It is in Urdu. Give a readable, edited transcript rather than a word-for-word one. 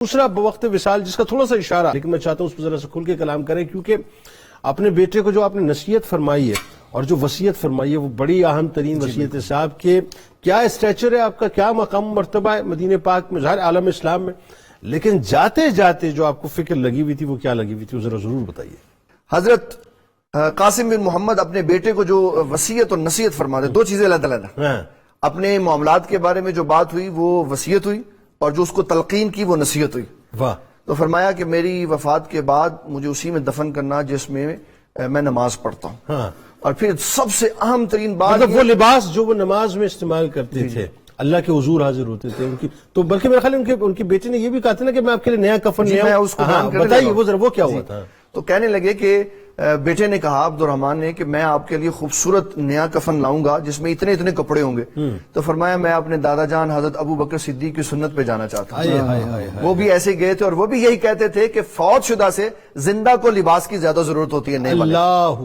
دوسرا بوقت وصال جس کا تھوڑا سا اشارہ، لیکن میں چاہتا ہوں اس پر ذرا سے کھل کے کلام کریں، کیونکہ اپنے بیٹے کو جو آپ نے نصیحت فرمائی ہے اور جو وصیت فرمائی ہے وہ بڑی اہم ترین وصیت ہے صاحب، کہ کیا اسٹیچر ہے آپ کا، کیا مقام مرتبہ ہے مدینہ پاک میں، ظاہر عالم اسلام میں، لیکن جاتے جاتے جو آپ کو فکر لگی ہوئی تھی وہ کیا لگی ہوئی تھی، وہ ذرا ضرور بتائیے۔ حضرت قاسم بن محمد اپنے بیٹے کو جو وصیت اور نصیحت فرماتے، دو چیزیں علیحدہ علیحدہ، اپنے معاملات کے بارے میں جو بات ہوئی وہ وصیت ہوئی، اور جو اس کو تلقین کی وہ نصیحت ہوئی۔ واہ۔ تو فرمایا کہ میری وفات کے بعد مجھے اسی میں دفن کرنا جس میں میں نماز پڑھتا ہوں، اور پھر سب سے اہم ترین بات وہ لباس جو وہ نماز میں استعمال کرتے تھے، اللہ کے حضور حاضر ہوتے تھے ان کی، تو بلکہ میرے خیال ہے ان کی بیٹی نے یہ بھی کہا تھا نا کہ میں آپ کے لیے نیا کفن لے آؤں، اس کو بتائیے وہ ذرا وہ کیا ہوا تھا۔ تو کہنے لگے کہ بیٹے نے کہا عبدالرحمن نے کہ میں آپ کے لیے خوبصورت نیا کفن لاؤں گا جس میں اتنے اتنے کپڑے ہوں گے۔ تو فرمایا میں اپنے دادا جان حضرت ابو بکر صدیق کی سنت پہ جانا چاہتا ہوں۔ وہ بھی ایسے گئے تھے اور وہ بھی یہی کہتے تھے کہ فوت شدہ سے زندہ کو لباس کی زیادہ ضرورت ہوتی ہے، نہیں اللہ